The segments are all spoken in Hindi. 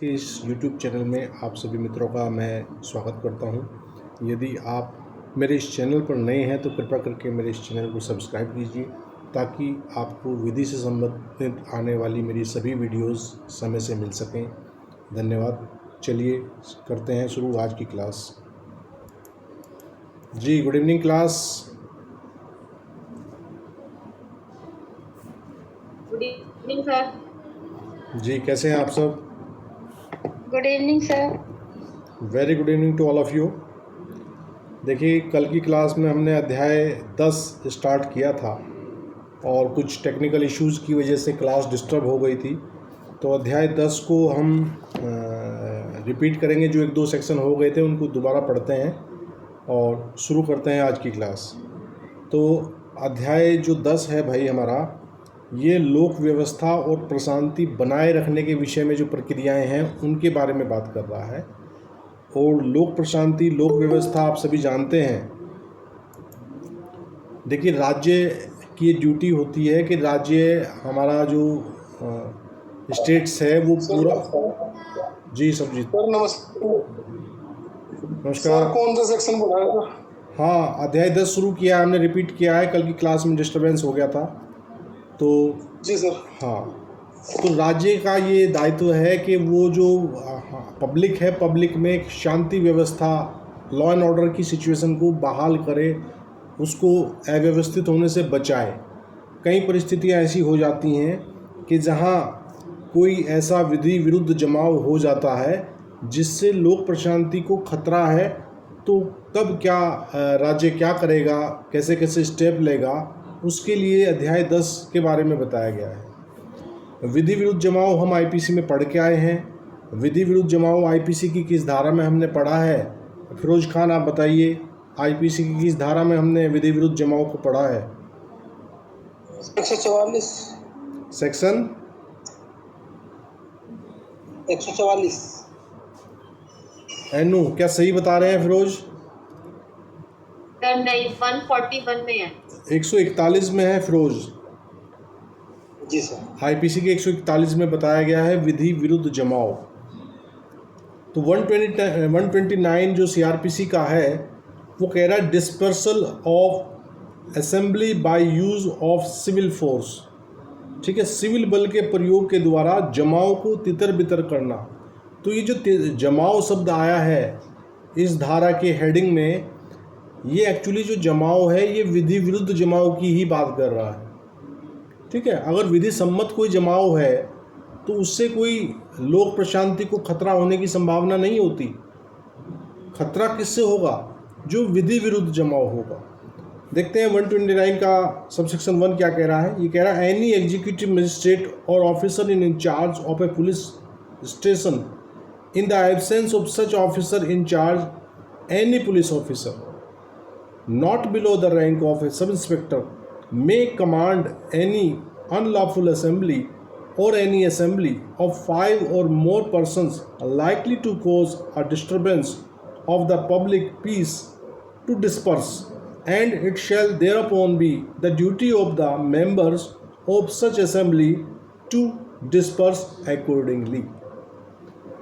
के इस YouTube चैनल में आप सभी मित्रों का मैं स्वागत करता हूं। यदि आप मेरे इस चैनल पर नए हैं तो कृपया करके मेरे इस चैनल को सब्सक्राइब कीजिए ताकि आपको विधि से संबंधित आने वाली मेरी सभी वीडियोस समय से मिल सकें। धन्यवाद। चलिए करते हैं शुरू आज की क्लास। जी good evening class. Good evening sir. जी कैसे हैं आप सब? Good evening sir. Very good evening to all of you. देखिए कल की क्लास में हमने अध्याय 10 स्टार्ट किया था और कुछ टेक्निकल इश्यूज़ की वजह से क्लास डिस्टर्ब हो गई थी, तो अध्याय 10 को हम रिपीट करेंगे। जो एक दो सेक्शन हो गए थे उनको दोबारा पढ़ते हैं और शुरू करते हैं आज की क्लास। तो अध्याय जो 10 है भाई हमारा, ये लोक व्यवस्था और प्रशांति बनाए रखने के विषय में जो प्रक्रियाएं हैं उनके बारे में बात कर रहा है। और लोक प्रशांति, लोक व्यवस्था आप सभी जानते हैं। देखिए राज्य की ड्यूटी होती है कि राज्य हमारा जो स्टेट्स है वो पूरा। जी सबजीत सर नमस्कार। नमस्कार। कौन सा सेक्शन पढ़ाया? हाँ अध्याय 10 शुरू किया हमने, रिपीट किया है। कल की क्लास में डिस्टरबेंस हो गया था तो जी सर। हाँ, तो राज्य का ये दायित्व है कि वो जो पब्लिक है, पब्लिक में एक शांति व्यवस्था, लॉ एंड ऑर्डर की सिचुएशन को बहाल करे, उसको अव्यवस्थित होने से बचाए। कई परिस्थितियां ऐसी हो जाती हैं कि जहां कोई ऐसा विधि विरुद्ध जमाव हो जाता है जिससे लोक प्रशांति को खतरा है, तो तब क्या राज्य क्या करेगा, कैसे कैसे स्टेप लेगा, उसके लिए अध्याय 10 के बारे में बताया गया है। विधि विरुद्ध जमाव हम आईपीसी में पढ़ के आए हैं। विधि विरुद्ध जमाव आईपीसी की किस धारा में हमने पढ़ा है? फिरोज खान आप बताइए, आईपीसी की किस धारा में हमने विधि विरुद्ध जमाव को पढ़ा है? 144 सेक्शन 144। एनु क्या सही बता रहे हैं फिरोज? सर नहीं, 141 में है। 141 में है फिरोज। जी सर। आईपीसी के 141 में बताया गया है विधि विरुद्ध जमाव। तो 129 जो सीआरपीसी का है वो कह रहा है dispersal of assembly by use of civil force. ठीक है, सिविल बल के प्रयोग के द्वारा जमाव को तितर बितर करना। तो ये जो जमाव शब्द आया है इस धारा के हेडिंग में, ये एक्चुअली जो जमाव है ये विधि विरुद्ध जमाव की ही बात कर रहा है। ठीक है, अगर विधि सम्मत कोई जमाव है तो उससे कोई लोक प्रशांति को खतरा होने की संभावना नहीं होती। खतरा किससे होगा? जो विधि विरुद्ध जमाव होगा। देखते हैं 129 का सबसेक्शन 1 क्या कह रहा है। ये कह रहा है any executive magistrate or officer in in charge of a police station in the absence of such officer in charge any police officer not below the rank of a sub inspector may command any unlawful assembly or any assembly of 5 or more persons likely to cause a disturbance of the public peace to disperse, and it shall thereupon be the duty of the members of such assembly to disperse accordingly.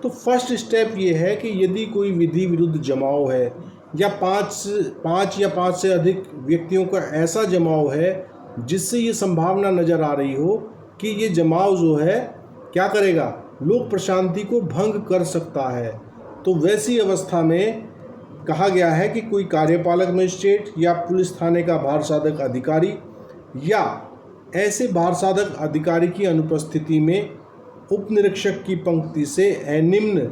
तो फर्स्ट स्टेप ये है कि यदि कोई विधि विरुद्ध जमाव है या पाँच या पाँच से अधिक व्यक्तियों का ऐसा जमाव है जिससे ये संभावना नज़र आ रही हो कि ये जमाव जो है क्या करेगा, लोक प्रशांति को भंग कर सकता है, तो वैसी अवस्था में कहा गया है कि कोई कार्यपालक मजिस्ट्रेट या पुलिस थाने का भारसाधक अधिकारी या ऐसे भारसाधक अधिकारी की अनुपस्थिति में उप निरीक्षक की पंक्ति से निम्न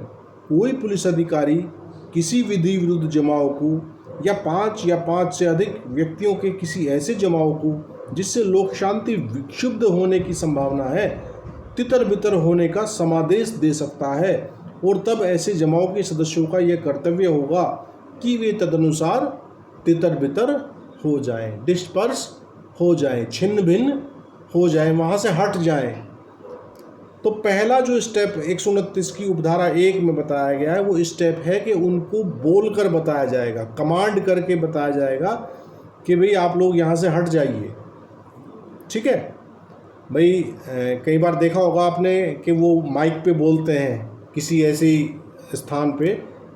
कोई पुलिस अधिकारी किसी विधि विरुद्ध जमाव को या पाँच से अधिक व्यक्तियों के किसी ऐसे जमाव को जिससे लोक शांति विक्षुब्ध होने की संभावना है, तितर बितर होने का समादेश दे सकता है। और तब ऐसे जमाव के सदस्यों का यह कर्तव्य होगा कि वे तदनुसार तितर बितर हो जाएं, डिस्पर्स हो जाएं, छिन्न भिन्न हो जाएं, वहाँ से हट जाएं। तो पहला जो स्टेप 129 की उपधारा 1 में बताया गया है वो स्टेप है कि उनको बोलकर बताया जाएगा, कमांड करके बताया जाएगा कि भाई आप लोग यहाँ से हट जाइए। ठीक है भाई, कई बार देखा होगा आपने कि वो माइक पे बोलते हैं किसी ऐसे स्थान पे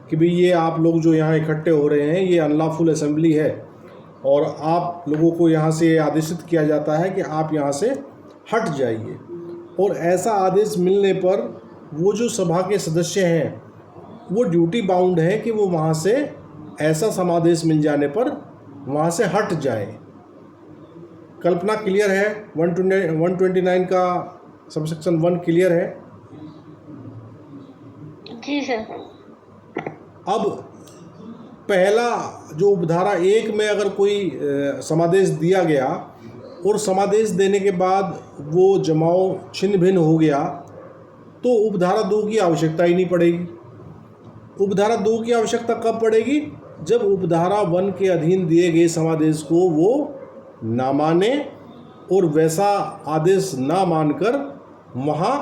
कि भाई ये आप लोग जो यहाँ इकट्ठे हो रहे हैं ये अनलॉफुल असेंबली है और आप लोगों को यहाँ से आदेशित किया जाता है कि आप यहाँ से हट जाइए। और ऐसा आदेश मिलने पर वो जो सभा के सदस्य हैं वो ड्यूटी बाउंड हैं कि वो वहाँ से ऐसा समादेश मिल जाने पर वहाँ से हट जाए। कल्पना क्लियर है? 129 का सबसेक्शन 1 क्लियर है? जी सर। अब पहला जो उपधारा 1 में अगर कोई समादेश दिया गया और समादेश देने के बाद वो जमाव छिन्न भिन्न हो गया तो उपधारा 2 की आवश्यकता ही नहीं पड़ेगी। उपधारा 2 की आवश्यकता कब पड़ेगी? जब उपधारा 1 के अधीन दिए गए समादेश को वो ना माने और वैसा आदेश ना मानकर वहाँ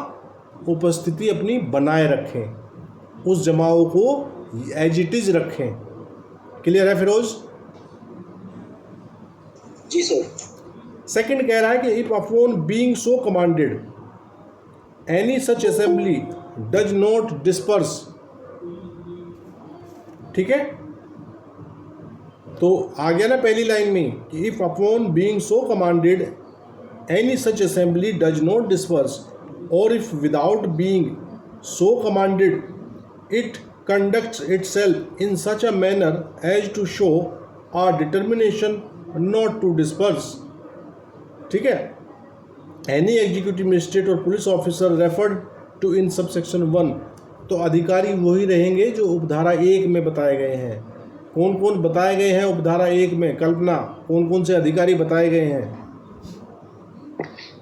उपस्थिति अपनी बनाए रखें, उस जमाव को एज इट इज रखें। क्लियर है फिरोज? जी सर। सेकंड कह रहा है कि if upon being so commanded any such assembly does not disperse. ठीक है, तो आ गया ना पहली लाइन में कि if upon being so commanded any such assembly does not disperse और if without being so commanded it conducts itself in such a manner as to show a determination not to disperse। ठीक है, any executive magistrate और police officer referred to in subsection 1, तो अधिकारी वही रहेंगे जो उपधारा 1 में बताए गए हैं। कौन कौन बताए गए हैं उपधारा 1 में? कल्पना, कौन कौन से अधिकारी बताए गए हैं?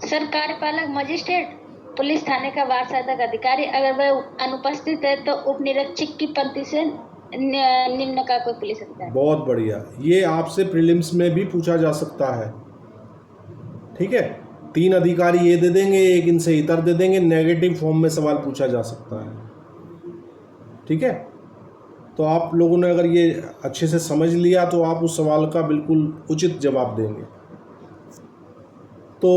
सर, कार्यपालक मजिस्ट्रेट, पुलिस थाने का वारसाधक अधिकारी, अगर वह अनुपस्थित है तो उप निरीक्षक की पंक्ति से निम्न का कोई पुलिस अधिकारी। बहुत बढ़िया, ये आपसे प्रीलिम्स में भी पूछा जा सकता है। ठीक है, 3 अधिकारी ये दे देंगे, एक इनसे इतर दे देंगे, नेगेटिव फॉर्म में सवाल पूछा जा सकता है। ठीक है, तो आप लोगों ने अगर ये अच्छे से समझ लिया तो आप उस सवाल का बिल्कुल उचित जवाब देंगे। तो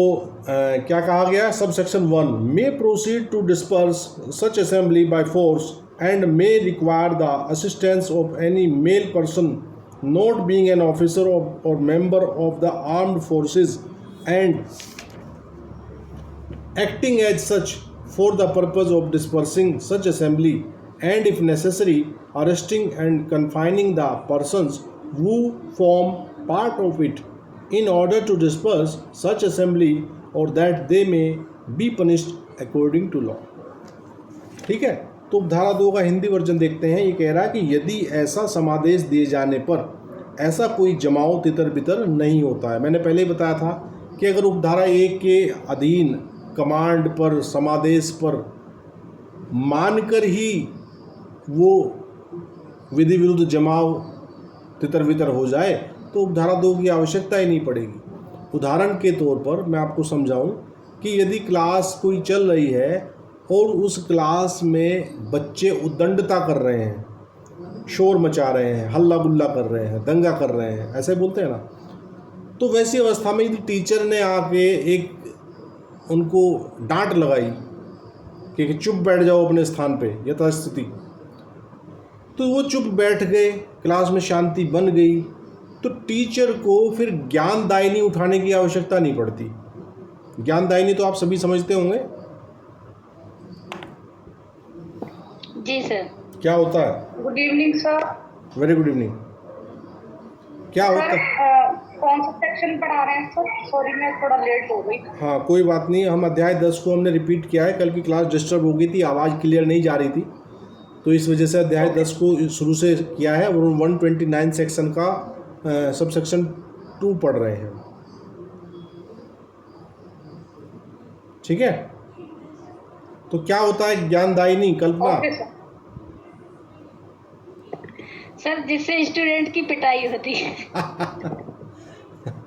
क्या कहा गया? Sub section 1 may proceed to disperse such assembly by force and may require the assistance of any male person not being an officer और member of the armed forces and acting as such for the purpose of dispersing such assembly and if necessary arresting and confining the persons who form part of it in order to disperse such assembly or that they may be punished according to law। ठीक है, तो धारा 2 का हिंदी वर्जन देखते हैं। ये कह रहा है कि यदि ऐसा समादेश दिए जाने पर ऐसा कोई जमाव तितर बितर नहीं होता है। मैंने पहले ही बताया था कि अगर उपधारा 1 के अधीन कमांड पर, समादेश पर मानकर ही वो विधि विरुद्ध जमाव तितर बितर हो जाए तो उपधारा 2 की आवश्यकता ही नहीं पड़ेगी। उदाहरण के तौर पर मैं आपको समझाऊं कि यदि क्लास कोई चल रही है और उस क्लास में बच्चे उद्दंडता कर रहे हैं, शोर मचा रहे हैं, हल्ला गुल्ला कर रहे हैं, दंगा कर रहे हैं, ऐसे बोलते हैं ना, तो वैसी अवस्था में यदि टीचर ने आके एक उनको डांट लगाई कि चुप बैठ जाओ अपने स्थान पे यथास्थिति, तो वो चुप बैठ गए, क्लास में शांति बन गई, तो टीचर को फिर ज्ञानदायिनी उठाने की आवश्यकता नहीं पड़ती। ज्ञानदायिनी तो आप सभी समझते होंगे। जी सर। क्या होता है? Good evening sir. Very good evening. क्या होता है? कौन सा सेक्शन पढ़ा रहे हैं सर? सॉरी मैं थोड़ा लेट हो गई। हाँ कोई बात नहीं, हम अध्याय 10 को हमने रिपीट किया है। कल की क्लास डिस्टर्ब हो गई थी, आवाज़ क्लियर नहीं जा रही थी, तो इस वजह से अध्याय 10 को शुरू से किया है और 129 सेक्शन का सब सेक्शन 2 पढ़ रहे हैं। ठीक है, तो क्या होता है ज्ञानदायिनी? कल्पना। सर, जिससे स्टूडेंट की पिटाई होती है।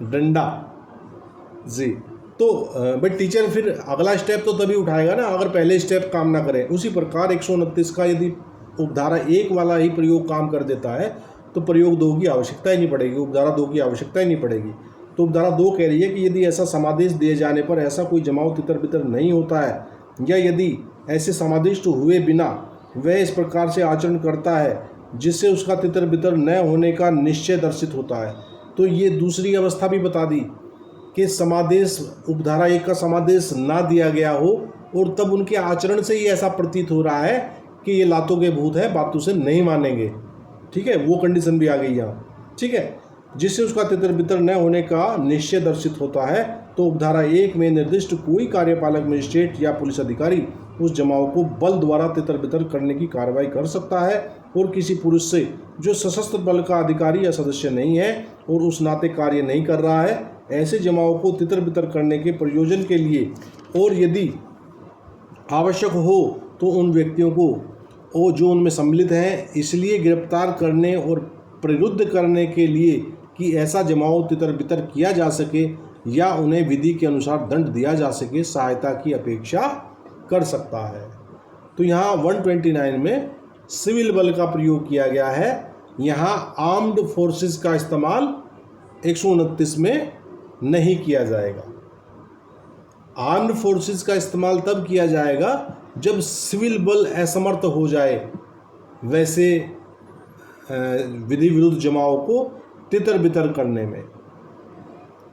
डंडा जी। तो भाई टीचर फिर अगला स्टेप तो तभी उठाएगा ना अगर पहले स्टेप काम ना करे। उसी प्रकार 129 का यदि उपधारा 1 वाला ही प्रयोग काम कर देता है तो प्रयोग 2 की आवश्यकता ही नहीं पड़ेगी, उपधारा 2 की आवश्यकता ही नहीं पड़ेगी। तो उपधारा 2 कह रही है कि यदि ऐसा समादेश दिए जाने पर ऐसा कोई जमाव तितर बितर नहीं होता है, या यदि ऐसे समादेश तो हुए बिना वह इस प्रकार से आचरण करता है जिससे उसका तितर बितर न होने का निश्चय दर्शित होता है। तो ये दूसरी अवस्था भी बता दी कि समादेश उपधारा 1 का समादेश ना दिया गया हो और तब उनके आचरण से ही ऐसा प्रतीत हो रहा है कि ये लातों के भूत है, बातों से नहीं मानेंगे। ठीक है, वो कंडीशन भी आ गई यहाँ। ठीक है, जिससे उसका तितर बितर न होने का निश्चय दर्शित होता है। तो उपधारा 1 में निर्दिष्ट कोई कार्यपालक मजिस्ट्रेट या पुलिस अधिकारी उस जमाव को बल द्वारा तितर बितर करने की कार्रवाई कर सकता है और किसी पुरुष से जो सशस्त्र बल का अधिकारी या सदस्य नहीं है और उस नाते कार्य नहीं कर रहा है, ऐसे जमाव को तितर बितर करने के प्रयोजन के लिए और यदि आवश्यक हो तो उन व्यक्तियों को और जो उनमें सम्मिलित हैं इसलिए गिरफ्तार करने और प्ररुद्ध करने के लिए कि ऐसा जमाव तितर बितर किया जा सके या उन्हें विधि के अनुसार दंड दिया जा सके, सहायता की अपेक्षा कर सकता है। तो यहाँ 129 में सिविल बल का प्रयोग किया गया है। यहाँ आर्म्ड फोर्सेस का इस्तेमाल 129 में नहीं किया जाएगा। आर्म्ड फोर्सेस का इस्तेमाल तब किया जाएगा जब सिविल बल असमर्थ हो जाए वैसे विधि विरुद्ध जमाव को तितर बितर करने में।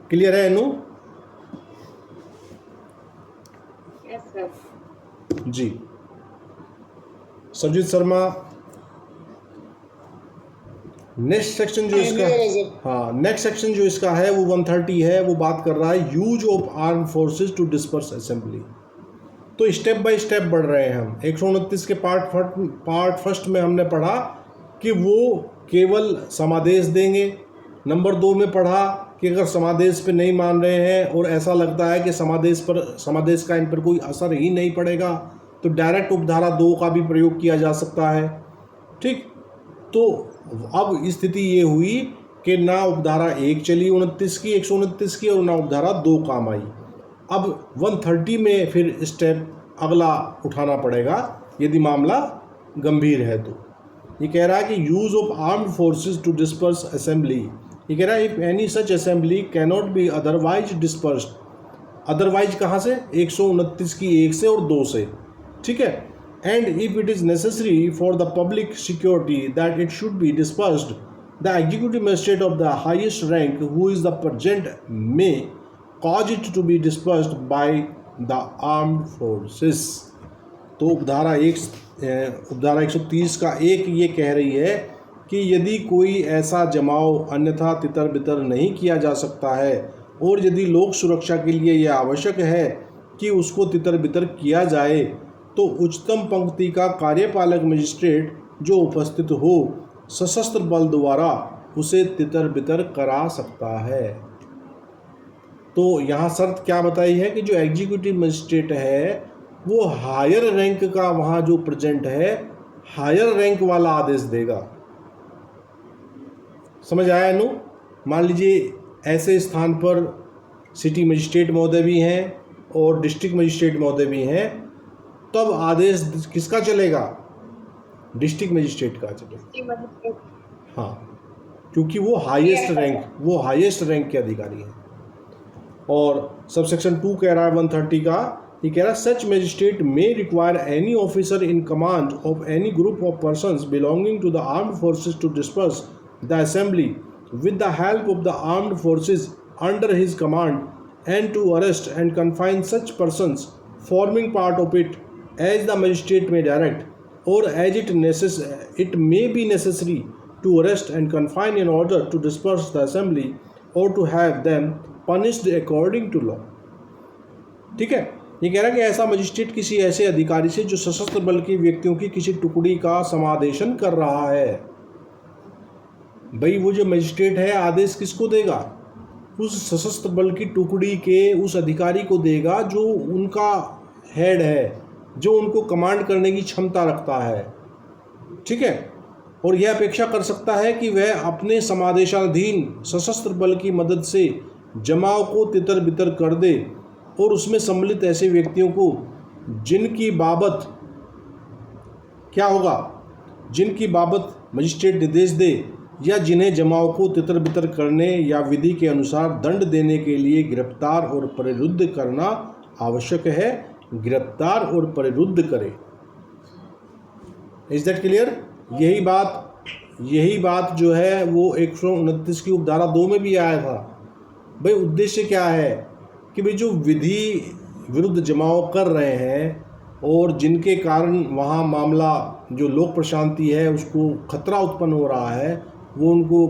क्लियर है अनु? Yes sir. जी। सरजीत शर्मा, नेक्स्ट सेक्शन जो इसका नेक्स्ट सेक्शन जो इसका है वो 130 है। वो बात कर रहा है use of arm forces to disperse assembly. तो स्टेप बाय स्टेप बढ़ रहे हैं हम। 129 के पार्ट फर्स्ट में हमने पढ़ा कि वो केवल समादेश देंगे। नंबर 2 में पढ़ा कि अगर समादेश पे नहीं मान रहे हैं और ऐसा लगता है कि समादेश का इन पर कोई असर ही नहीं पड़ेगा तो डायरेक्ट उपधारा 2 का भी प्रयोग किया जा सकता है। ठीक, तो अब स्थिति ये हुई कि ना उपधारा 1 चली 29 की 129 की और ना उपधारा 2 काम आई। अब 130 में फिर स्टेप अगला उठाना पड़ेगा यदि मामला गंभीर है। तो ये कह रहा है कि use of armed forces to disperse assembly. ये कह रहा है if any such assembly cannot be otherwise dispersed. Otherwise कहाँ से? 129 की 1 से और 2 से। ठीक है, and if it is necessary for the public security that it should be dispersed the executive magistrate of the highest rank who is the present may cause it to be dispersed by the armed forces. तो उपधारा 130 का 1 ये कह रही है कि यदि कोई ऐसा जमाव अन्यथा तितर बितर नहीं किया जा सकता है और यदि लोक सुरक्षा के लिए यह आवश्यक है कि उसको तितर बितर किया जाए तो उच्चतम पंक्ति का कार्यपालक मजिस्ट्रेट जो उपस्थित हो सशस्त्र बल द्वारा उसे तितर बितर करा सकता है। तो यहाँ शर्त क्या बताई है कि जो एग्जीक्यूटिव मजिस्ट्रेट है वो हायर रैंक का वहाँ जो प्रेजेंट है हायर रैंक वाला आदेश देगा। समझ आया अनु? मान लीजिए ऐसे स्थान पर सिटी मजिस्ट्रेट महोदय भी हैं और डिस्ट्रिक्ट मजिस्ट्रेट महोदय भी हैं, तब आदेश किसका चलेगा? डिस्ट्रिक्ट मजिस्ट्रेट का चलेगा। हाँ, क्योंकि वो हाईएस्ट रैंक के अधिकारी हैं। और सबसेक्शन 2 कह रहा है 130 का, ये कह रहा है such magistrate may require any officer in command of any group of persons belonging to the armed forces to disperse the assembly with the help of the armed forces under his command and to arrest and confine such persons forming part of it as the magistrate may direct or as it may be necessary to arrest and confine in order to disperse the assembly or to have them punished according to law। ठीक है, ये कह रहा है कि ऐसा मजिस्ट्रेट किसी ऐसे अधिकारी से जो सशस्त्र बल के व्यक्तियों की किसी टुकड़ी का समादेशन कर रहा है। भाई वो जो मजिस्ट्रेट है आदेश किसको देगा? उस सशस्त्र बल की टुकड़ी के उस अधिकारी को देगा जो उनका हेड है, जो उनको कमांड करने की क्षमता रखता है। ठीक है, और यह अपेक्षा कर सकता है कि वह अपने समादेशाधीन सशस्त्र बल की मदद से जमाव को तितर बितर कर दे और उसमें सम्मिलित ऐसे व्यक्तियों को जिनकी बाबत क्या होगा? जिनकी बाबत मजिस्ट्रेट निर्देश दे या जिन्हें जमाव को तितर बितर करने या विधि के अनुसार दंड देने के लिए गिरफ्तार और परिरुद्ध करना आवश्यक है, गिरफ्तार और परिरुद्ध करे। Is that clear? यही बात जो है वो 129 की उपधारा 2 में भी आया था। भाई उद्देश्य क्या है कि भाई जो विधि विरुद्ध जमाव कर रहे हैं और जिनके कारण वहाँ मामला जो लोक प्रशांति है उसको खतरा उत्पन्न हो रहा है, वो उनको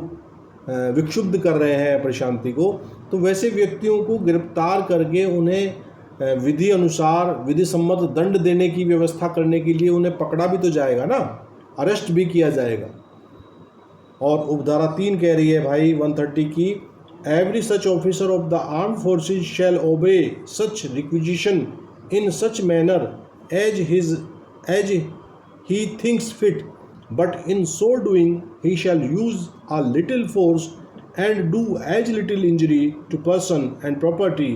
विक्षुब्ध कर रहे हैं प्रशांति को, तो वैसे व्यक्तियों को गिरफ्तार करके उन्हें विधि अनुसार विधि सम्मत दंड देने की व्यवस्था करने के लिए उन्हें पकड़ा भी तो जाएगा ना, अरेस्ट भी किया जाएगा। और उपधारा 3 कह रही है भाई 130 की, every such officer of the armed forces shall obey such requisition in such manner as he thinks fit, but in so doing he shall use a little force and do as little injury to person and property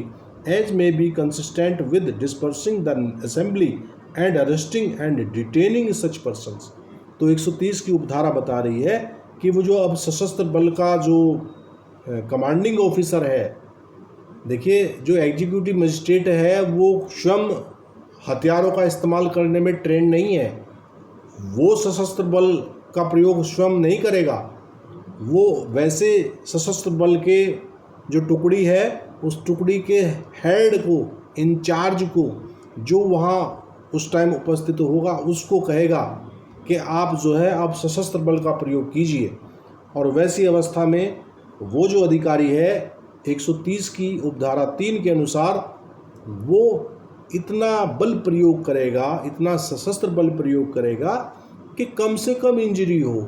as may be consistent with dispersing the assembly and arresting and detaining such persons। तो 130 की उपधारा बता रही है कि वो जो अब सशस्त्र बल का जो कमांडिंग ऑफिसर है, देखिए जो एग्जीक्यूटिव मजिस्ट्रेट है वो स्वयं हथियारों का इस्तेमाल करने में ट्रेंड नहीं है, वो सशस्त्र बल का प्रयोग स्वयं नहीं करेगा, वो वैसे सशस्त्र बल के जो टुकड़ी है उस टुकड़ी के हेड को, इंचार्ज को, जो वहाँ उस टाइम उपस्थित होगा उसको कहेगा कि आप जो है आप सशस्त्र बल का प्रयोग कीजिए। और वैसी अवस्था में वो जो अधिकारी है 130 की उपधारा 3 के अनुसार वो इतना बल प्रयोग करेगा, इतना सशस्त्र बल प्रयोग करेगा कि कम से कम इंजरी हो,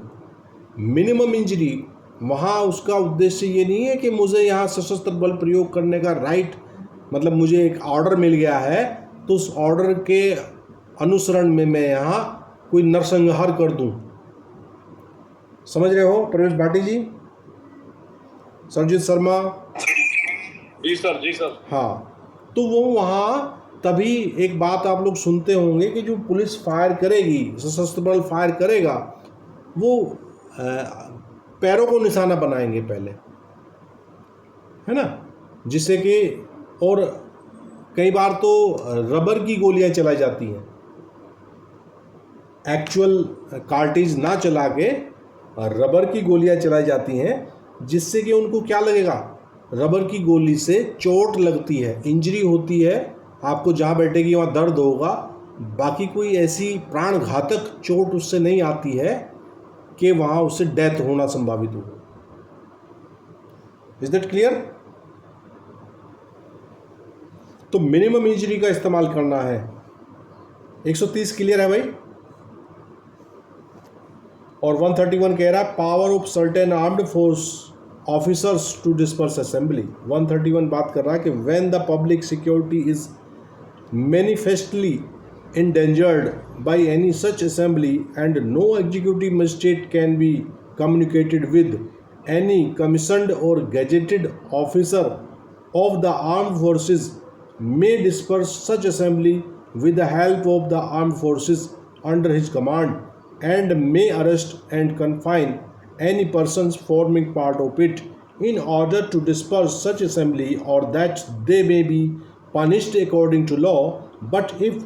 मिनिमम इंजरी। वहाँ उसका उद्देश्य ये नहीं है कि मुझे यहाँ सशस्त्र बल प्रयोग करने का राइट, मतलब मुझे एक ऑर्डर मिल गया है तो उस ऑर्डर के अनुसरण में मैं यहाँ कोई नरसंहार कर दूँ। समझ रहे हो प्रवेश भाटी जी, सरजीत शर्मा? जी सर, जी सर। हाँ, तो वो वहाँ तभी एक बात आप लोग सुनते होंगे कि जो पुलिस फायर करेगी, सशस्त्र बल फायर करेगा, वो पैरों को निशाना बनाएंगे पहले, है ना, जिससे कि, और कई बार तो रबर की गोलियां चलाई जाती हैं, एक्चुअल कार्टिज ना चला के रबर की गोलियां चलाई जाती हैं, जिससे कि उनको क्या लगेगा, रबर की गोली से चोट लगती है, इंजरी होती है, आपको जहाँ बैठेगी वहाँ दर्द होगा, बाकी कोई ऐसी प्राण घातक चोट उससे नहीं आती है कि वहाँ उससे डेथ होना संभावित हो। Is that clear? तो मिनिमम इंजरी का इस्तेमाल करना है। 130 क्लियर है भाई? और 131 कह रहा है power of certain armed force officers to disperse assembly. 131 बात कर रहा है कि when the public security is manifestly endangered by any such assembly and no executive magistrate can be communicated with, any commissioned or gazetted officer of the armed forces may disperse such assembly with the help of the armed forces under his command and may arrest and confine any persons forming part of it in order to disperse such assembly, or that they may be punished according to law. But if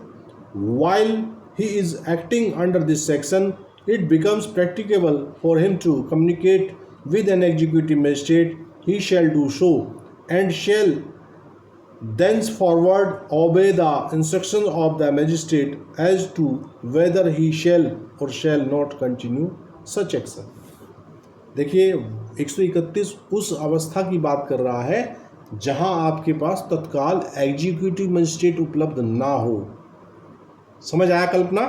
while he is acting under this section it becomes practicable for him to communicate with an executive magistrate, he shall do so and shall thenceforward obey the instructions of the magistrate as to whether he shall or shall not continue such action। देखिए 131 उस अवस्था की बात कर रहा है जहां आपके पास तत्काल एग्जीक्यूटिव मजिस्ट्रेट उपलब्ध ना हो। समझ आया कल्पना?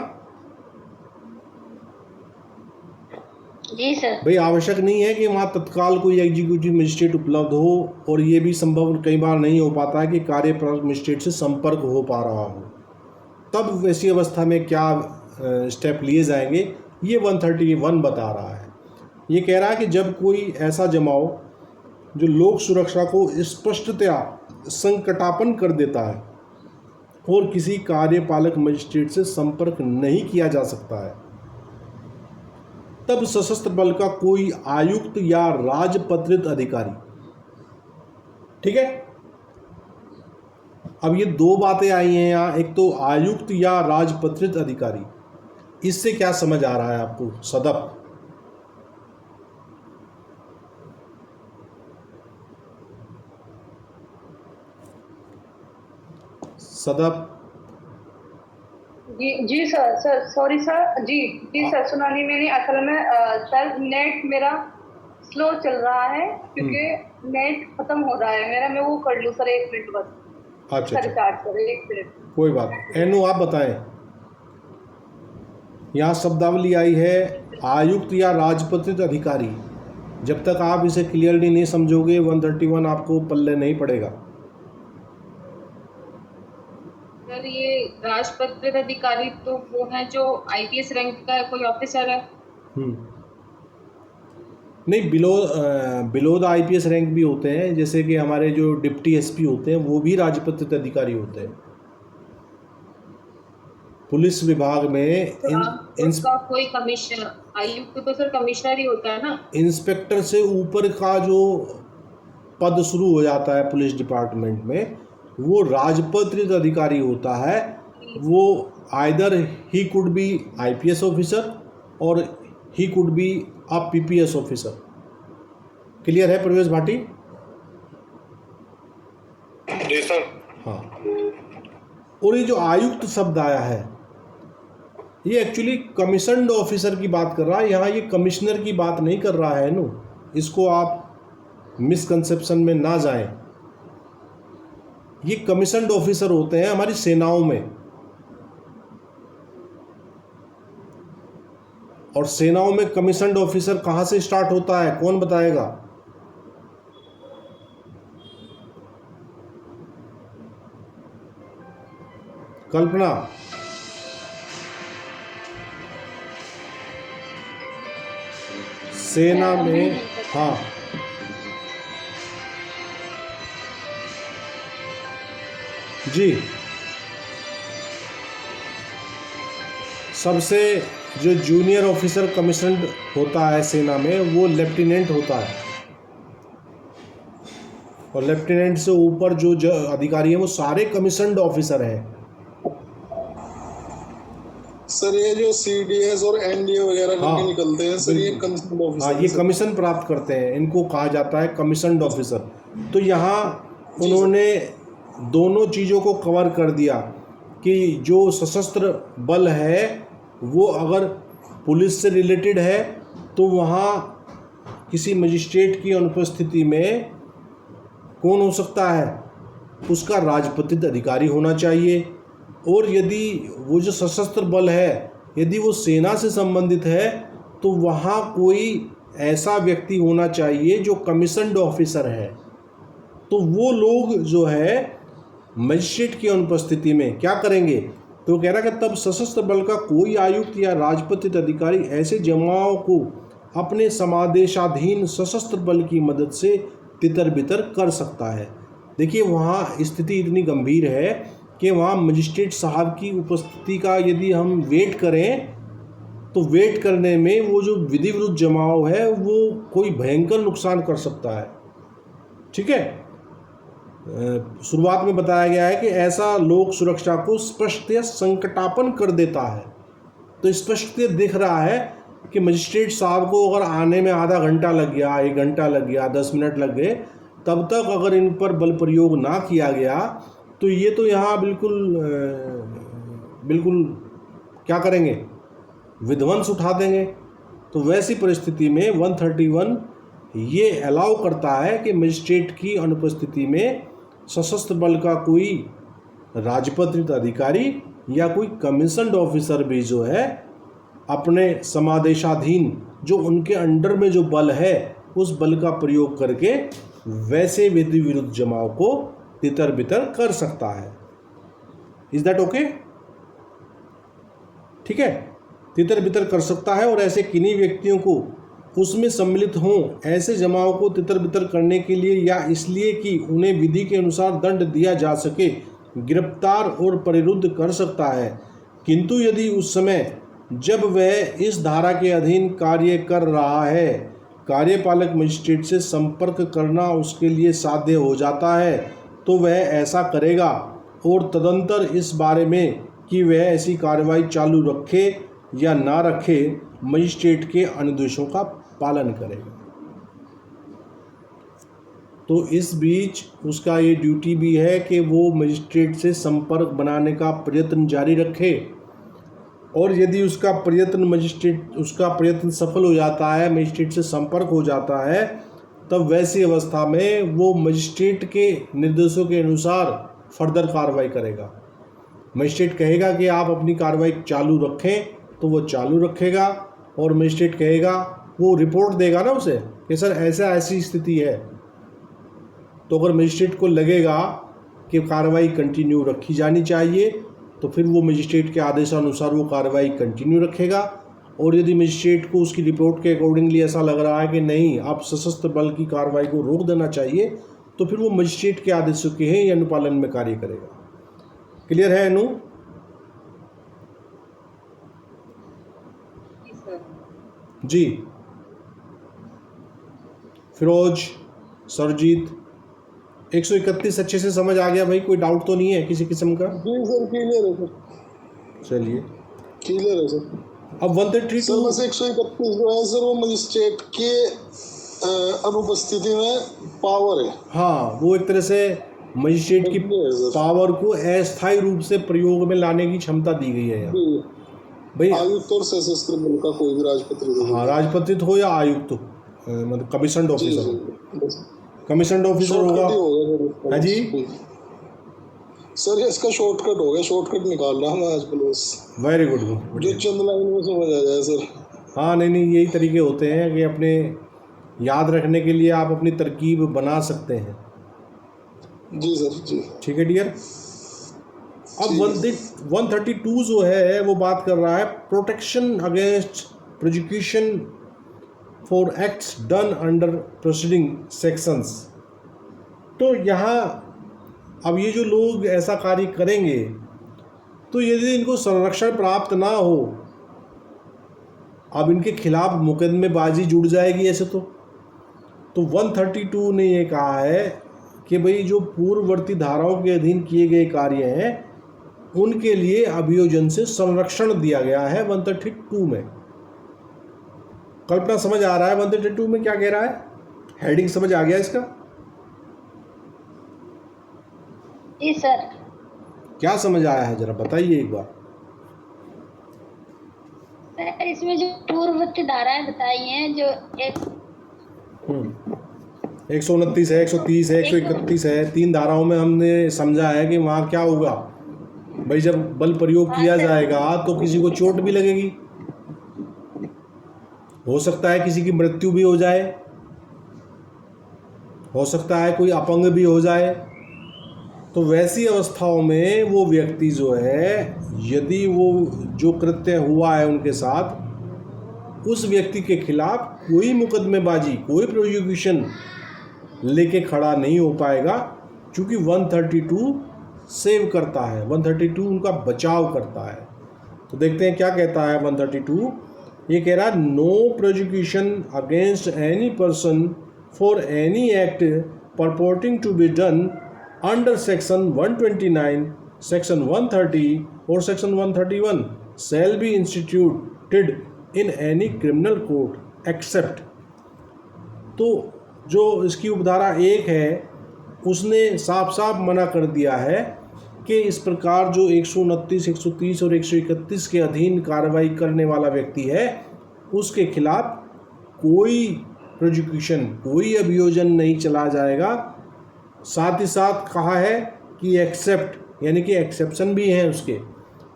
जी सर। भाई आवश्यक नहीं है कि वहाँ तत्काल कोई एग्जीक्यूटिव मजिस्ट्रेट उपलब्ध हो, और ये भी संभव कई बार नहीं हो पाता है कि कार्यपालक मजिस्ट्रेट से संपर्क हो पा रहा हो। तब वैसी अवस्था में क्या स्टेप लिए जाएंगे ये 131 बता रहा है। ये कह रहा है कि जब कोई ऐसा जमाव जो लोक सुरक्षा को स्पष्टतया संकटापन्न कर देता है और किसी कार्यपालक मजिस्ट्रेट से संपर्क नहीं किया जा सकता है, तब सशस्त्र बल का कोई आयुक्त या राजपत्रित अधिकारी, ठीक है, अब ये दो बातें आई हैं यहाँ, एक तो आयुक्त या राजपत्रित अधिकारी, इससे क्या समझ आ रहा है आपको सदप? सदप जी सर सॉरी सर जी सर सुना नहीं मैंने असल में सर नेट मेरा स्लो चल रहा है क्योंकि नेट खत्म हो रहा है मेरा। मैं वो कर लूँ सर 1 मिनट बस। अच्छा सर चार्ज कर 1 मिनट। कोई बात नहीं। एनु आप बताएं, यहाँ शब्दावली आई है आयुक्त या राजपत्रित अधिकारी। जब तक आप इसे क्लियरली नहीं समझोगे 131 आपको पल्ले नहीं पड़ेगा। सर ये राजपत्रित अधिकारी तो वो है जो आईपीएस रैंक का कोई ऑफिसर है। नहीं, बिलो द आईपीएस रैंक भी होते हैं, जैसे कि हमारे जो डिप्टी एसपी होते हैं वो भी राजपत्रित अधिकारी होते हैं। पुलिस विभाग में उसका कोई कमिश्नर, आयुक्त तो सर कमिश्नर ही होता है ना। इंस्पेक्टर से ऊपर का जो पद शुरू हो जाता है पुलिस डिपार्टमेंट में वो राजपत्रित अधिकारी होता है। वो either he could be IPS officer और he could be a PPS officer. Clear है प्रवेश भाटी? जी सर। हाँ। और ये जो आयुक्त शब्द आया है ये एक्चुअली कमीशन्ड ऑफिसर की बात कर रहा है, यहाँ ये कमिश्नर की बात नहीं कर रहा है नो। इसको आप मिसकंसेप्शन में ना जाएं। ये कमीशन्ड ऑफिसर होते हैं हमारी सेनाओं में, और सेनाओं में कमीशन्ड ऑफिसर कहाँ से स्टार्ट होता है कौन बताएगा? कल्पना। सेना में, हाँ, जी, सबसे जो जूनियर ऑफिसर कमीशन्ड होता है सेना में वो लेफ्टिनेंट होता है, और लेफ्टिनेंट से ऊपर जो अधिकारी हैं वो सारे कमीशन्ड ऑफिसर हैं। सर ये जो सीडीएस और एनडीए वगैरह करके निकलते हैं सर, ये कमीशन ऑफिसर। हाँ, ये कमीशन प्राप्त करते हैं, इनको कहा जाता है कमीशन्ड ऑफिसर। तो यहाँ उन्होंने दोनों चीज़ों को कवर कर दिया कि जो सशस्त्र बल है वो अगर पुलिस से रिलेटेड है तो वहाँ किसी मजिस्ट्रेट की अनुपस्थिति में कौन हो सकता है? उसका राजपत्रित अधिकारी होना चाहिए। और यदि वो जो सशस्त्र बल है यदि वो सेना से संबंधित है तो वहाँ कोई ऐसा व्यक्ति होना चाहिए जो कमीशन्ड ऑफिसर है। तो वो लोग जो है मजिस्ट्रेट की अनुपस्थिति में क्या करेंगे? तो कह रहा कि तब सशस्त्र बल का कोई आयुक्त या राजपत्रित अधिकारी ऐसे जमाओं को अपने समादेशाधीन सशस्त्र बल की मदद से तितर बितर कर सकता है। देखिए वहाँ स्थिति इतनी गंभीर है कि वहाँ मजिस्ट्रेट साहब की उपस्थिति का यदि हम वेट करें तो वेट करने में वो जो विधि विरुद्ध जमाव है वो कोई भयंकर नुकसान कर सकता है। ठीक है, शुरुआत में बताया गया है कि ऐसा लोक सुरक्षा को स्पष्टतः संकटापन्न कर देता है। तो स्पष्टतः दिख रहा है कि मजिस्ट्रेट साहब को अगर आने में आधा घंटा लग गया, 1 घंटा लग गया, 10 मिनट लग गए, तब तक अगर इन पर बल प्रयोग ना किया गया तो ये तो यहाँ बिल्कुल क्या करेंगे? विध्वंस उठा देंगे। तो वैसी परिस्थिति में 131 ये अलाउ करता है कि मजिस्ट्रेट की अनुपस्थिति में सशस्त्र बल का कोई राजपत्रित अधिकारी या कोई कमीशन्ड ऑफिसर भी जो है अपने समादेशाधीन जो उनके अंडर में जो बल है उस बल का प्रयोग करके वैसे विधि विरुद्ध जमाव को तितर बितर कर सकता है। Is that okay? ठीक है, तितर बितर कर सकता है। और ऐसे किन्हीं व्यक्तियों को उसमें सम्मिलित हों ऐसे जमाव को तितर बितर करने के लिए या इसलिए कि उन्हें विधि के अनुसार दंड दिया जा सके गिरफ्तार और परिरुद्ध कर सकता है। किंतु यदि उस समय जब वह इस धारा के अधीन कार्य कर रहा है कार्यपालक मजिस्ट्रेट से संपर्क करना उसके लिए साध्य हो जाता है तो वह ऐसा करेगा, और तदंतर इस बारे में कि वह ऐसी कार्रवाई चालू रखे या ना रखे मजिस्ट्रेट के अनुदेशों का पालन करेगा। तो इस बीच उसका ये ड्यूटी भी है कि वो मजिस्ट्रेट से संपर्क बनाने का प्रयत्न जारी रखे, और यदि उसका प्रयत्न सफल हो जाता है, मजिस्ट्रेट से संपर्क हो जाता है, तब वैसी अवस्था में वो मजिस्ट्रेट के निर्देशों के अनुसार फर्दर कार्रवाई करेगा। मजिस्ट्रेट कहेगा कि आप अपनी कार्रवाई चालू रखें तो वो चालू रखेगा, और मजिस्ट्रेट कहेगा, वो रिपोर्ट देगा ना उसे कि सर ऐसी स्थिति है। तो अगर मजिस्ट्रेट को लगेगा कि कार्रवाई कंटिन्यू रखी जानी चाहिए तो फिर वो मजिस्ट्रेट के आदेशानुसार वो कार्रवाई कंटिन्यू रखेगा, और यदि मजिस्ट्रेट को उसकी रिपोर्ट के अकॉर्डिंगली ऐसा लग रहा है कि नहीं, आप सशस्त्र बल की कार्रवाई को रोक देना चाहिए, तो फिर वो मजिस्ट्रेट के आदेशों के ही अनुपालन में कार्य करेगा। क्लियर है अनु? जी। फिरोज, सरजीत, 131 अच्छे से समझ आ गया भाई? कोई डाउट तो नहीं है किसी किस्म का? जी सर, क्लियर है सर। चलिए, क्लियर है सर। अब 132 सर बस 131 जो है सर वो मजिस्ट्रेट के अनुपस्थिति में पावर है। हाँ, वो एक तरह से मजिस्ट्रेट की पावर को अस्थायी रूप से प्रयोग में लाने की क्षमता दी गई है यहाँ भाई। आयुक्त और सशस्त्र बल का कोई भी राजपत्रित हो, हाँ, राजपत्रित हो या आयुक्त हो, मतलब कमीशन्ड ऑफिसर, कमीशन्ड ऑफिसर होगा। हाँ जी सर, ये इसका शॉर्टकट हो गया, शॉर्टकट निकाल रहा हूँ आजकल बस। वेरी गुड, जो चंद लाइन में समझ आ जाए सर। हाँ, नहीं, यही तरीके होते हैं कि अपने याद रखने के लिए आप अपनी तरकीब बना सकते हैं। जी सर, जी ठीक है डियर। अब 132 जो है वो बात कर रहा है protection against prosecution for acts done under proceeding sections. तो यहाँ अब ये जो लोग ऐसा कार्य करेंगे तो यदि इनको संरक्षण प्राप्त ना हो, अब इनके खिलाफ मुकदमेबाजी जुड़ जाएगी ऐसे तो 132 ने ये कहा है कि भाई जो पूर्ववर्ती धाराओं के अधीन किए गए कार्य हैं उनके लिए अभियोजन से संरक्षण दिया गया है 132 में। कल्पना समझ आ रहा है 132 में क्या कह रहा है? हेडिंग समझ आ गया इसका? जी सर। क्या समझ आया है जरा बताइए एक बार। सर इसमें जो पूर्ववर्ती धाराएं बताई हैं, जो 129 है, 130 है, 131 है, 3 धाराओं में हमने समझा है कि वहाँ क्या होगा भाई, जब बल प्रयोग किया जाएगा तो किसी को चोट भी लगेगी, हो सकता है किसी की मृत्यु भी हो जाए, हो सकता है कोई अपंग भी हो जाए। तो वैसी अवस्थाओं में वो व्यक्ति जो है, यदि वो जो कृत्य हुआ है उनके साथ, उस व्यक्ति के खिलाफ कोई मुकदमेबाजी, कोई प्रोसिक्यूशन लेके खड़ा नहीं हो पाएगा, क्योंकि 132 सेव करता है, 132 उनका बचाव करता है। तो देखते हैं क्या कहता है 132। ये कह रहा है no prosecution against any person for any act purporting to be done under section 129, section 130 और section 131 shall be instituted in any criminal court except। तो जो इसकी उपधारा 1 है उसने साफ साफ मना कर दिया है कि इस प्रकार जो 129, 130 और 131 के अधीन कार्रवाई करने वाला व्यक्ति है उसके खिलाफ कोई प्रोसिक्यूशन, कोई अभियोजन नहीं चला जाएगा। साथ ही साथ कहा है कि एक्सेप्ट, यानी कि एक्सेप्शन भी है उसके।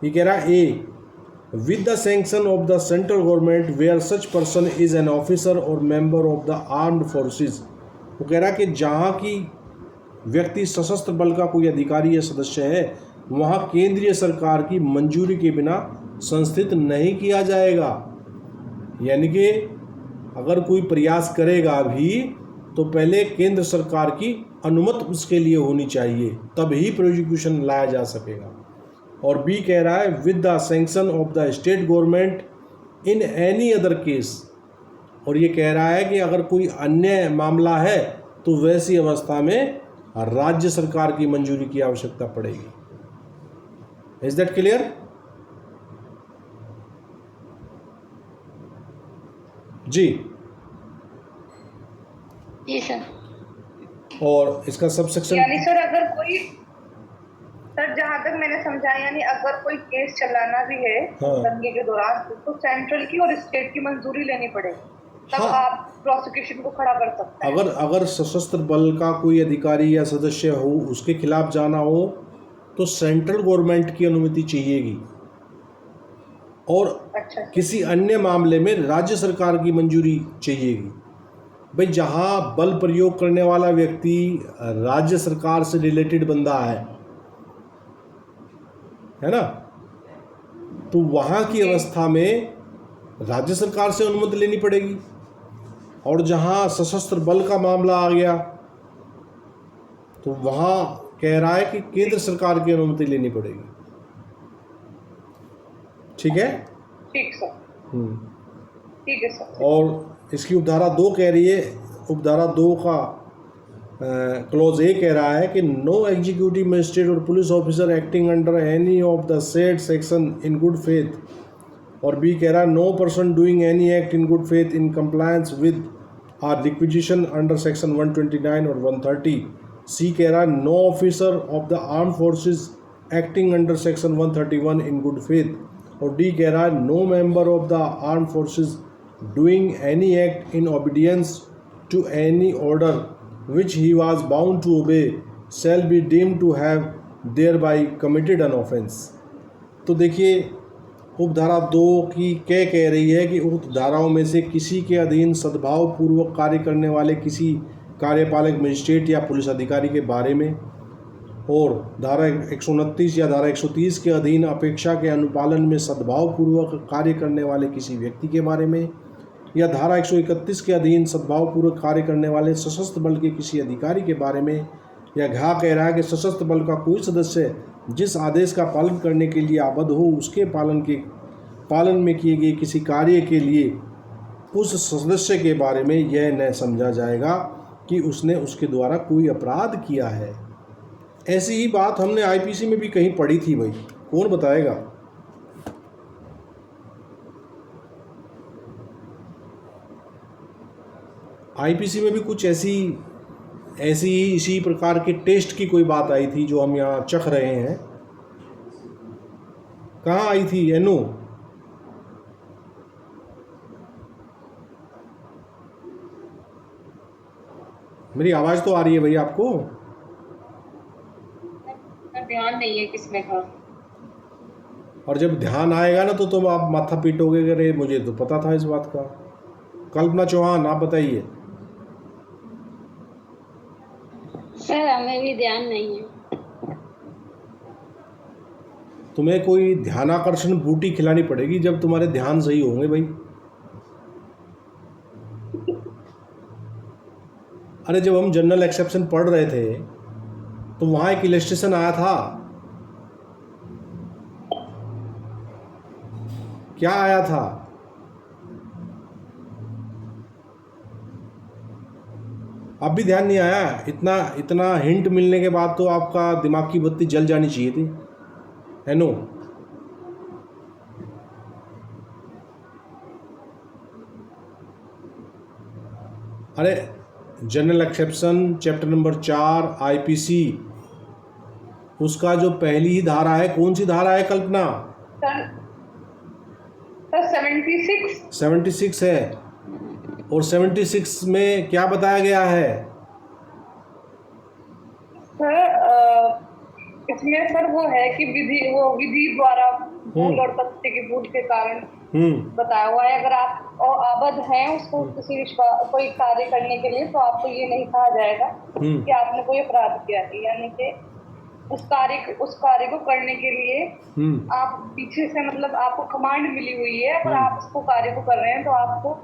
ये कह रहा है a with the sanction of the central government where such person is an officer और member of the armed forces. वो कह रहा है कि जहाँ की व्यक्ति सशस्त्र बल का कोई अधिकारी या सदस्य है वहाँ केंद्रीय सरकार की मंजूरी के बिना संस्थित नहीं किया जाएगा। यानी कि अगर कोई प्रयास करेगा भी तो पहले केंद्र सरकार की अनुमति उसके लिए होनी चाहिए, तभी प्रोसिक्यूशन लाया जा सकेगा। और बी कह रहा है with the sanction of the state government in any other case. और ये कह रहा है कि अगर कोई अन्य मामला है तो वैसी अवस्था में राज्य सरकार की मंजूरी की आवश्यकता पड़ेगी। Is that clear? जी। जी सर। और इसका सब सेक्शन यानी सर अगर कोई, सर जहाँ तक मैंने समझा, यानी अगर कोई केस चलाना भी है हाँ। दंगे के दौरान तो सेंट्रल की और स्टेट की मंजूरी लेनी पड़ेगी, तब हाँ। आप प्रोसिक्यूशन को खड़ा कर सकते हैं। अगर सशस्त्र बल का कोई अधिकारी या सदस्य हो, उसके खिलाफ जाना हो तो सेंट्रल गवर्नमेंट की अनुमति चाहिएगी, और अच्छा। किसी अन्य मामले में राज्य सरकार की मंजूरी चाहिएगी। भाई जहाँ बल प्रयोग करने वाला व्यक्ति राज्य सरकार से रिलेटेड बंदा है ना, तो वहाँ की अवस्था में राज्य सरकार से अनुमति लेनी पड़ेगी। और जहाँ सशस्त्र बल का मामला आ गया तो वहाँ कह रहा है कि केंद्र सरकार की अनुमति लेनी पड़ेगी। ठीक है। ठीक सर। ठीक है सर। और इसकी उपधारा 2 कह रही है, उपधारा 2 का क्लॉज ए कह रहा है कि no executive magistrate or police officer acting under any of the said section in good faith, और बी कह रहा है no person doing any act in good faith in compliance with or requisition under section 129 और 130। सी कह रहा है no officer of the arm forces acting under section 131 in good faith, और डी कह रहा है no member of the arm forces doing any act in obedience to any order which he was bound to obey shall be deemed to have thereby committed an offence। तो देखिए उपधारा 2 की क्या कह रही है कि उक्त धाराओं में से किसी के अधीन सद्भाव पूर्वक कार्य करने वाले किसी कार्यपालक मजिस्ट्रेट या पुलिस अधिकारी के बारे में, और धारा 129 या धारा 130 के अधीन अपेक्षा के अनुपालन में सद्भाव पूर्वक कार्य करने वाले किसी व्यक्ति के बारे में, या धारा 131 के अधीन सद्भावपूर्वक कार्य करने वाले सशस्त्र बल के किसी अधिकारी के बारे में, या घा कह रहा है कि सशस्त्र बल का कोई सदस्य जिस आदेश का पालन करने के लिए आबद्ध हो उसके पालन में किए गए किसी कार्य के लिए उस सदस्य के बारे में यह न समझा जाएगा कि उसने उसके द्वारा कोई अपराध किया है। ऐसी ही बात हमने आईपीसी में भी कहीं पढ़ी थी भाई, कौन बताएगा? आईपीसी में भी कुछ ऐसी ही इसी प्रकार के टेस्ट की कोई बात आई थी जो हम यहाँ चख रहे हैं। कहाँ आई थी एनो? मेरी आवाज़ तो आ रही है भैया आपको? ध्यान नहीं है किसने कहा। और जब ध्यान आएगा ना तो तुम आप माथा पीटोगे कि अरे मुझे तो पता था इस बात का। कल्पना चौहान आप बताइए। सर हमें भी ध्यान नहीं है। तुम्हें कोई ध्यानाकर्षण बूटी खिलानी पड़ेगी जब तुम्हारे ध्यान सही होंगे भाई। अरे जब हम जनरल एक्सेप्शन पढ़ रहे थे तो वहाँ एक इलस्ट्रेशन आया था। क्या आया था? अब भी ध्यान नहीं आया? इतना हिंट मिलने के बाद तो आपका दिमाग की बत्ती जल जानी चाहिए थी, है नो? अरे general exception chapter number 4 IPC, उसका जो पहली ही धारा है, कौन सी धारा है कल्पना? सर 76 है। और 76 में क्या बताया गया है? सर इसमें सर वो है कि विधि द्वारा भूल और तथ्य की भूल के कारण बताया हुआ है। अगर आप आबद्ध हैं उसको किसी कोई कार्य करने के लिए तो आपको ये नहीं कहा जाएगा कि आपने कोई अपराध किया है, यानी कि उस कार्य को करने के लिए आप पीछे से मतलब आपको कमांड मिली हुई है, अगर आप उसको कार्य को कर रहे हैं तो आपको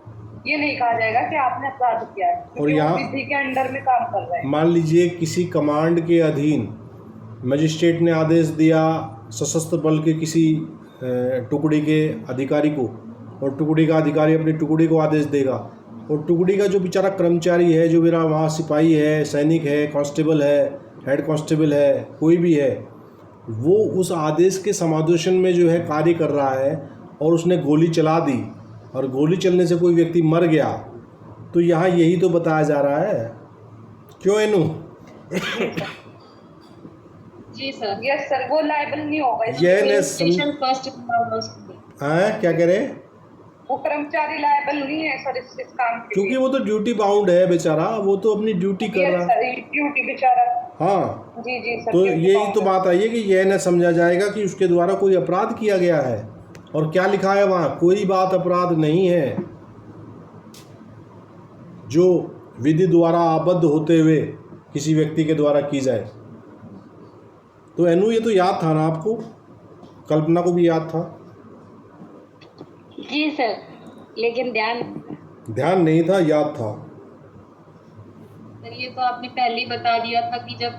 ये नहीं कहा जाएगा कि आपने अपराध किया है, और यहाँ विधि के अंडर में काम कर रहे हैं। मान लीजिए किसी कमांड के अधीन मजिस्ट्रेट ने आदेश दिया सशस्त्र बल के किसी टुकड़ी के अधिकारी को, और टुकड़ी का अधिकारी अपनी टुकड़ी को आदेश देगा, और टुकड़ी का जो बेचारा कर्मचारी है, जो मेरा वहाँ सिपाही है, सैनिक है, कांस्टेबल है, हेड कांस्टेबल है, कोई भी है, वो उस आदेश के समादोशन में जो है कार्य कर रहा है और उसने गोली चला दी और गोली चलने से कोई व्यक्ति मर गया, तो यहाँ यही तो बताया जा रहा है। क्यों एनू? जी सर। यस सर, वो लायबल नहीं होगा स्टेशन फर्स्ट हाँ, क्या कह रहे हैं? वो कर्मचारी लायबल नहीं है सर इस काम के क्योंकि वो तो ड्यूटी बाउंड है बेचारा, वो तो अपनी ड्यूटी कर रहा है। ड्यूटी बेचारा। हाँ, जी जी सर। तो यही तो बात आई है कि यह न समझा जाएगा कि उसके द्वारा कोई अपराध किया गया है। और क्या लिखा है वहाँ? कोई बात अपराध नहीं है जो विधि द्वारा आबद्ध होते हुए किसी व्यक्ति के द्वारा की जाए। तो एनू ये तो याद था ना आपको? कल्पना को भी याद था? जी सर, लेकिन ध्यान नहीं था, याद था। सर ये तो आपने पहले ही बता दिया था कि जब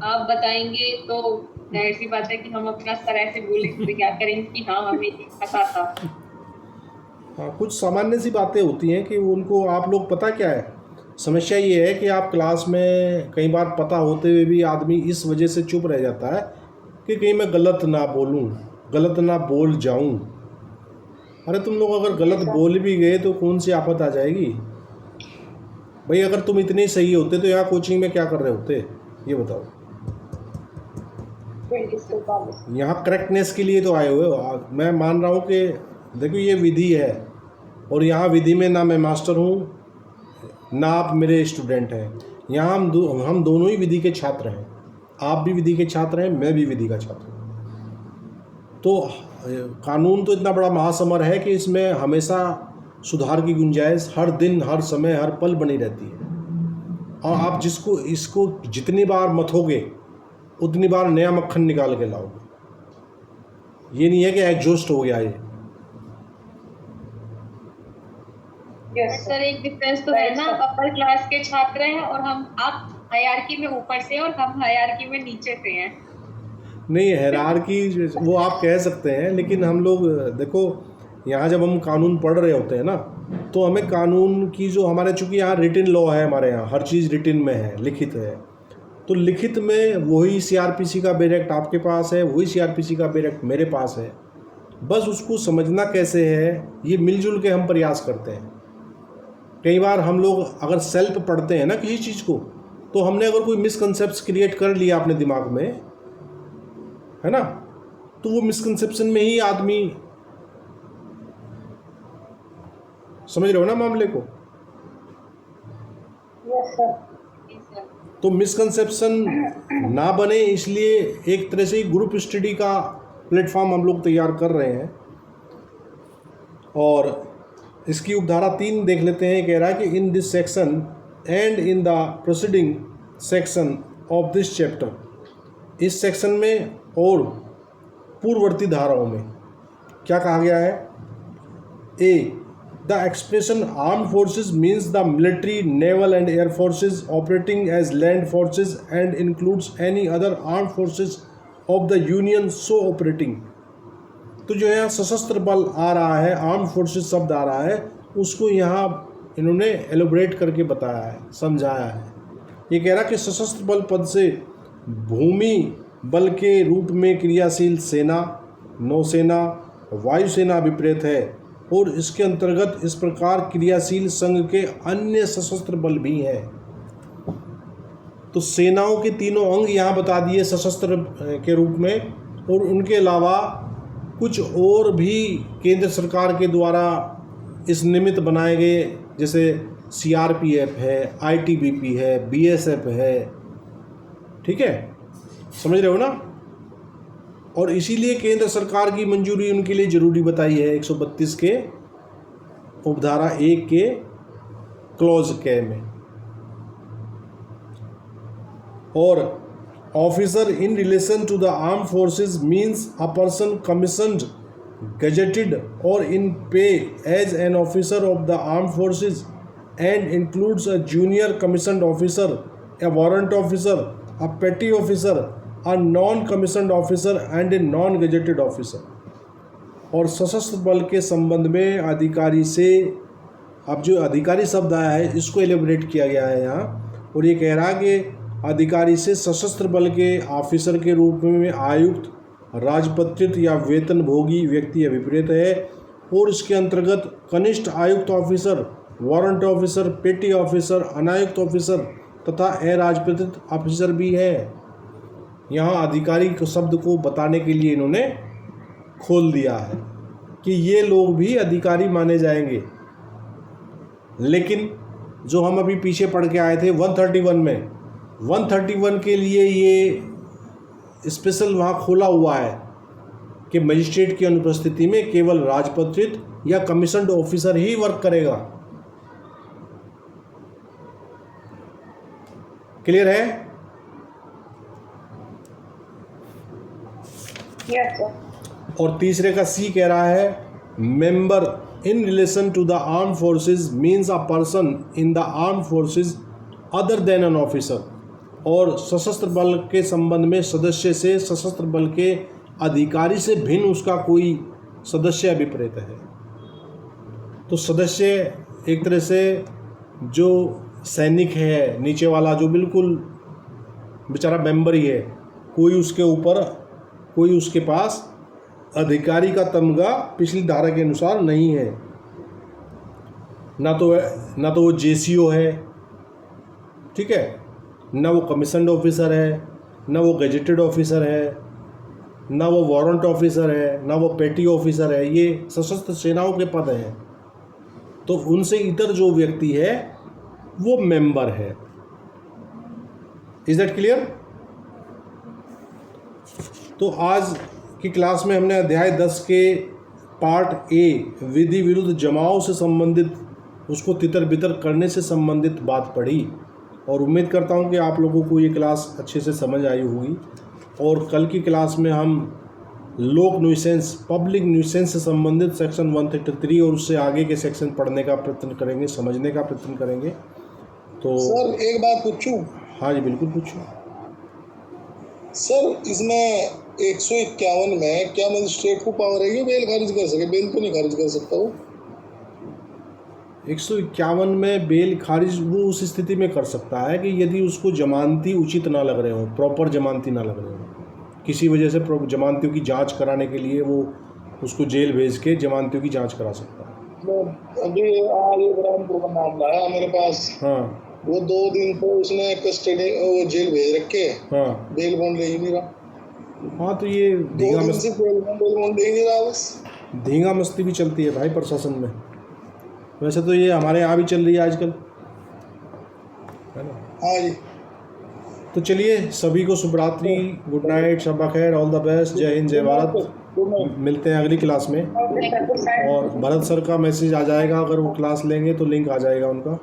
आप बताएंगे तो जाहिर सी बात है कि हम अपना स्तर ऐसे बोलेंगे, क्या करेंगे कि हाँ हमें पता था। हाँ, कुछ सामान्य सी बातें होती हैं कि उनको आप लोग, पता क्या है समस्या ये है कि आप क्लास में कई बार पता होते हुए भी आदमी इस वजह से चुप रह जाता है कि कहीं मैं गलत ना बोलूं, गलत ना बोल जाऊं। अरे तुम लोग अगर गलत बोल भी गए तो कौन सी आफत आ जाएगी भाई? अगर तुम इतने सही होते तो यहाँ कोचिंग में क्या कर रहे होते, ये बताओ। यहाँ करेक्टनेस के लिए तो आए हुए हो। मैं मान रहा हूँ कि देखो ये विधि है, और यहाँ विधि में ना मैं मास्टर हूँ ना आप मेरे स्टूडेंट हैं। यहाँ हम दोनों ही विधि के छात्र हैं। आप भी विधि के छात्र हैं, मैं भी विधि का छात्र हूँ। तो कानून तो इतना बड़ा महासमर है कि इसमें हमेशा सुधार की गुंजाइश हर दिन, हर समय, हर पल बनी रहती है। और आप इसको जितनी बार मथोगे उतनी बार नया मक्खन निकाल के लाओगे। ये नहीं है कि एग्जॉस्ट हो गया ये। सर एक डिफरेंस तो है ना, अपर क्लास के छात्र हैं और आप हायरार्की में ऊपर से और हम हायरार्की में नीचे से हैं। नहीं, हायरार्की वो आप कह सकते हैं, लेकिन हम लोग देखो यहाँ जब हम कानून पढ़ रहे होते हैं ना, तो हमें कानून की जो हमारे, चूँकि यहाँ रिटिन लॉ है, हमारे यहाँ हर चीज़ रिटिन में है, लिखित है। तो लिखित में वही सीआरपीसी का बेरेक्ट आपके पास है, वही सीआरपीसी का बेरेक्ट मेरे पास है। बस उसको समझना कैसे है, ये मिलजुल के हम प्रयास करते हैं। कई बार हम लोग अगर सेल्फ पढ़ते हैं ना किसी चीज़ को, तो हमने अगर कोई मिसकंसेप्ट क्रिएट कर लिया अपने दिमाग में, है ना, तो वो मिसकंसेप्शन में ही आदमी, समझ रहे हो ना मामले को? Yes sir. तो मिसकंसेप्शन ना बने इसलिए एक तरह से ग्रुप स्टडी का प्लेटफॉर्म हम लोग तैयार कर रहे हैं। और इसकी उपधारा 3 देख लेते हैं। कह रहा है कि in this section and in the proceeding section of this chapter, इस सेक्शन में और पूर्ववर्ती धाराओं में क्या कहा गया है? A, the expression armed forces means the military, naval and air forces operating as land forces and includes any other armed forces of the union so operating. तो जो यहाँ सशस्त्र बल आ रहा है, आर्म्ड फोर्सेस शब्द आ रहा है, उसको यहाँ इन्होंने एलोबरेट करके बताया है, समझाया है। ये कह रहा कि सशस्त्र बल पद से भूमि बल के रूप में क्रियाशील सेना, नौसेना, वायुसेना अभिप्रेत है, और इसके अंतर्गत इस प्रकार क्रियाशील संघ के अन्य सशस्त्र बल भी हैं। तो सेनाओं के तीनों अंग यहाँ बता दिए सशस्त्र के रूप में, और उनके अलावा कुछ और भी केंद्र सरकार के द्वारा इस निमित्त बनाए गए, जैसे सीआरपीएफ है, आईटीबीपी है, बीएसएफ है। ठीक है, समझ रहे हो ना? और इसीलिए केंद्र सरकार की मंजूरी उनके लिए ज़रूरी बताई है 132 के उपधारा 1 के क्लॉज के में। और officer in relation to the arm forces means a person commissioned, gazetted or in pay as an officer of the arm forces and includes a junior commissioned officer, a warrant officer, a petty officer, a non-commissioned officer and a non-gazetted officer। और सशस्त्र बल के संबंध में अधिकारी से, अब जो अधिकारी शब्द आया है इसको एलिब्रेट किया गया है यहाँ। और ये कह रहा है कि अधिकारी से सशस्त्र बल के ऑफिसर के रूप में आयुक्त, राजपत्रित या वेतनभोगी व्यक्ति अभिप्रेत है। और इसके अंतर्गत कनिष्ठ आयुक्त ऑफिसर, वारंट ऑफिसर, पेटी ऑफिसर, अनायुक्त ऑफिसर तथा अराजपत्रित ऑफिसर भी है। यहाँ अधिकारी के शब्द को बताने के लिए इन्होंने खोल दिया है कि ये लोग भी अधिकारी माने जाएंगे। लेकिन जो हम अभी पीछे पढ़ के आए थे 131 में, 131 के लिए ये स्पेशल वहाँ खोला हुआ है कि मजिस्ट्रेट की अनुपस्थिति में केवल राजपत्रित या कमीशन्ड ऑफिसर ही वर्क करेगा। क्लियर है? Yes sir. और तीसरे का सी कह रहा है member in relation to the arm forces means a person in the arm forces other than an officer. और सशस्त्र बल के संबंध में सदस्य से सशस्त्र बल के अधिकारी से भिन्न उसका कोई सदस्य अभिप्रेत है। तो सदस्य एक तरह से जो सैनिक है नीचे वाला, जो बिल्कुल बेचारा मेंबर ही है, कोई उसके ऊपर, कोई उसके पास अधिकारी का तमगा पिछली धारा के अनुसार नहीं है। ना तो वो जेसीओ है, ठीक है, ना वो कमीशन्ड ऑफिसर है, ना वो गजेटेड ऑफिसर है, ना वो वारंट ऑफिसर है, ना वो पेटी ऑफिसर है। ये सशस्त्र सेनाओं के पद हैं। तो उनसे इतर जो व्यक्ति है वो मेंबर है। Is that clear? तो आज की क्लास में हमने अध्याय 10 के पार्ट ए विधि विरुद्ध जमाव से संबंधित, उसको तितर बितर करने से संबंधित बात पढ़ी। और उम्मीद करता हूँ कि आप लोगों को ये क्लास अच्छे से समझ आई होगी। और कल की क्लास में हम लोक न्यूसेंस, पब्लिक न्यूसेंस से संबंधित सेक्शन 133 और उससे आगे के सेक्शन पढ़ने का प्रयत्न करेंगे, समझने का प्रयत्न करेंगे। तो सर एक बात पूछूं? हाँ जी बिल्कुल पूछूं। सर इसमें 151 में क्या मजिस्ट्रेट को पावर है कि बेल खारिज कर सके? बेल तो नहीं खारिज कर सकता वो। 151 में बेल खारिज वो उस स्थिति में कर सकता है कि यदि उसको जमानती उचित ना लग रहे हो, प्रॉपर जमानती ना लग रहे हो, किसी वजह से जमानतियों की जांच कराने के लिए वो उसको जेल भेज के जमानतियों की जांच करा सकता है। अभी आज इब्राहिमपुर का मामला है मेरे पास। हाँ, वो 2 दिन तो उसने कस्टडी, वो जेल भेज रखे। हाँ, बेल बॉन्ड ले ही नहीं रहा। हाँ, तो ये 2 दिन से बेल बॉन्ड ले ही नहीं रहा बस। धींगा मस्ती भी चलती है भाई प्रशासन में। वैसे तो ये हमारे यहाँ भी चल रही है आजकल, है ना? हाँ जी। तो चलिए सभी को शुभ रात्रि, गुड नाइट, शब खैर, ऑल द बेस्ट, जय हिंद, जय भारत। मिलते हैं अगली क्लास में। और भरत सर का मैसेज आ जाएगा, अगर वो क्लास लेंगे तो लिंक आ जाएगा उनका।